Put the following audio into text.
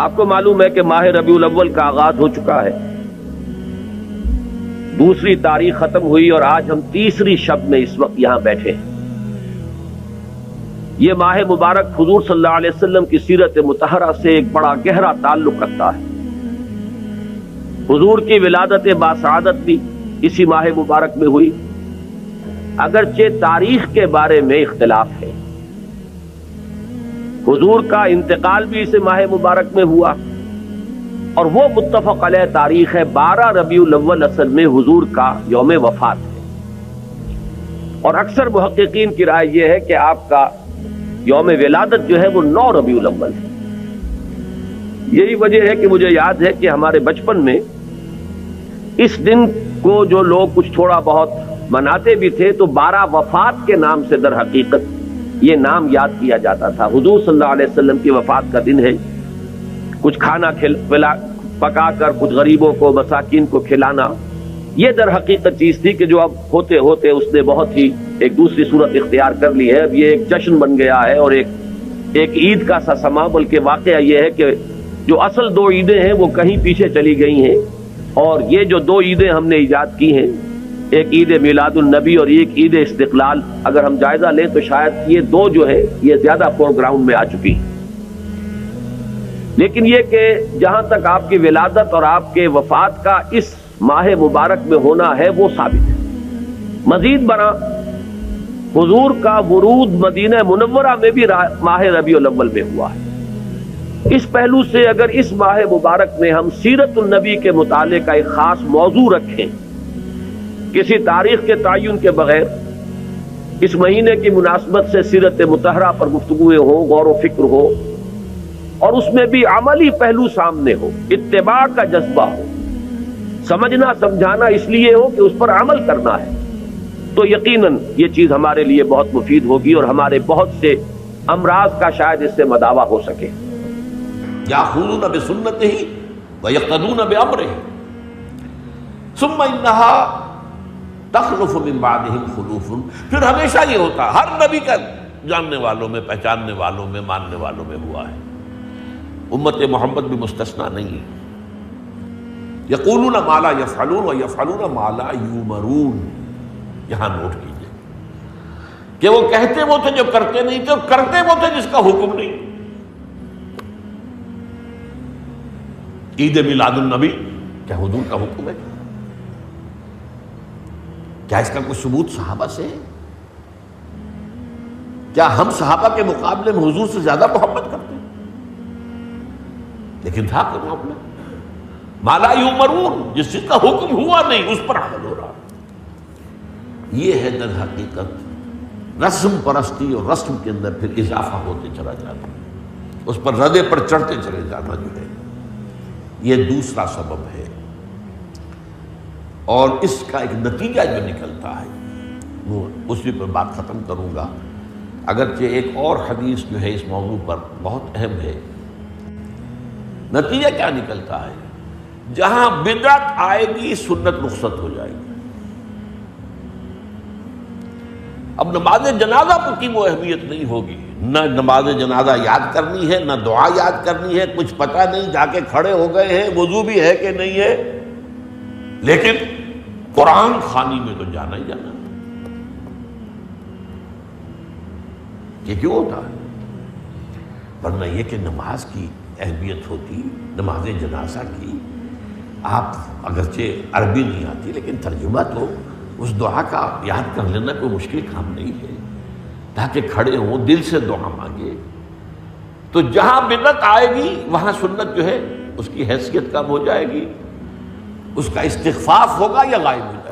آپ کو معلوم ہے کہ ماہ ربیع الاول کا آغاز ہو چکا ہے، دوسری تاریخ ختم ہوئی اور آج ہم تیسری شب میں اس وقت یہاں بیٹھے ہیں۔ یہ ماہ مبارک حضور صلی اللہ علیہ وسلم کی سیرت مطہرہ سے ایک بڑا گہرا تعلق رکھتا ہے۔ حضور کی ولادت باسعادت بھی اسی ماہ مبارک میں ہوئی، اگرچہ تاریخ کے بارے میں اختلاف ہے۔ حضور کا انتقال بھی اس ماہ مبارک میں ہوا، اور وہ متفق علیہ تاریخ ہے 12 ربیع الاول اصل میں حضور کا یوم وفات ہے، اور اکثر محققین کی رائے یہ ہے کہ آپ کا یوم ولادت جو ہے وہ 9 ربیع الاول ہے۔ یہی وجہ ہے کہ مجھے یاد ہے کہ ہمارے بچپن میں اس دن کو جو لوگ کچھ تھوڑا بہت مناتے بھی تھے تو 12 وفات کے نام سے در حقیقت یہ نام یاد کیا جاتا تھا۔ حضور صلی اللہ علیہ وسلم کی وفات کا دن ہے، کچھ کھانا پکا کر کچھ غریبوں کو مساکین کو کھلانا، یہ در حقیقت چیز تھی کہ جو اب ہوتے ہوتے اس نے بہت ہی ایک دوسری صورت اختیار کر لی ہے۔ اب یہ ایک جشن بن گیا ہے اور ایک عید کا سا سما، بلکہ واقعہ یہ ہے کہ جو اصل 2 عیدیں ہیں وہ کہیں پیچھے چلی گئی ہیں، اور یہ جو 2 عیدیں ہم نے ایجاد کی ہیں، ایک عید میلاد النبی اور ایک عید استقلال، اگر ہم جائزہ لیں تو شاید یہ 2 جو ہے یہ زیادہ فور گراؤنڈ میں آ چکی ہیں۔ لیکن یہ کہ جہاں تک آپ کی ولادت اور آپ کے وفات کا اس ماہ مبارک میں ہونا ہے وہ ثابت ہے۔ مزید برآں حضور کا ورود مدینہ منورہ میں بھی ماہ ربیع الاول میں ہوا ہے۔ اس پہلو سے اگر اس ماہ مبارک میں ہم سیرت النبی کے مطالعے کا ایک خاص موضوع رکھیں، کسی تاریخ کے تعین کے بغیر اس مہینے کی مناسبت سے سیرت مطہرہ پر گفتگویں ہوں، غور و فکر ہو، اور اس میں بھی عملی پہلو سامنے ہو، اتباع کا جذبہ ہو، سمجھنا سمجھانا اس لیے ہو کہ اس پر عمل کرنا ہے، تو یقیناً یہ چیز ہمارے لیے بہت مفید ہوگی اور ہمارے بہت سے امراض کا شاید اس سے مداوع ہو سکے۔ یاخذون بسنتہ ویقتدون بامرہ ثم انہا تخلف من بعدہم خلوف۔ پھر ہمیشہ یہ ہوتا، ہر نبی کا جاننے والوں میں، پہچاننے والوں میں، ماننے والوں میں ہوا ہے، امت محمد بھی مستثنیٰ نہیں ہے۔ یقولون ما لا یفعلون ویفعلون ما لا یؤمرون۔ یہاں نوٹ کیجئے کہ وہ کہتے وہ تھے جو کرتے نہیں تھے، اور کرتے وہ تھے جس کا حکم نہیں۔ عید میلاد النبی کیا حضور کا حکم ہے؟ کیا اس کا کوئی ثبوت صحابہ سے ہے؟ کیا ہم صحابہ کے مقابلے میں حضور سے زیادہ محبت کرتے ہیں؟ لیکن تھا کہ معاملہ ما لا یؤمرون، جس چیز کا حکم ہوا نہیں اس پر عمل ہو رہا۔ یہ ہے در حقیقت رسم پرستی، اور رسم کے اندر پھر اضافہ ہوتے چلا جاتا، اس پر ردے پر چڑھتے چلے جانا جو ہے، یہ دوسرا سبب ہے۔ اور اس کا ایک نتیجہ جو نکلتا ہے وہ اسی پر بات ختم کروں گا، اگرچہ ایک اور حدیث جو ہے اس موضوع پر بہت اہم ہے۔ نتیجہ کیا نکلتا ہے؟ جہاں بدعت آئے گی سنت رخصت ہو جائے گی۔ اب نماز جنازہ پر کی وہ اہمیت نہیں ہوگی، نہ نماز جنازہ یاد کرنی ہے، نہ دعا یاد کرنی ہے، کچھ پتہ نہیں، جا کے کھڑے ہو گئے ہیں، وضو بھی ہے کہ نہیں ہے، لیکن قرآن خوانی میں تو جانا ہی جانا۔ یہ کیوں ہوتا ہے؟ ورنہ یہ کہ نماز کی اہمیت ہوتی، نماز جنازہ کی، آپ اگرچہ عربی نہیں آتی لیکن ترجمہ تو اس دعا کا یاد کر لینا کوئی مشکل کام نہیں ہے، تاکہ کھڑے ہوں دل سے دعا مانگے۔ تو جہاں بدعت آئے گی وہاں سنت جو ہے اس کی حیثیت کم ہو جائے گی، اس کا استخفاف ہوگا یا غائب ہو جائے گا۔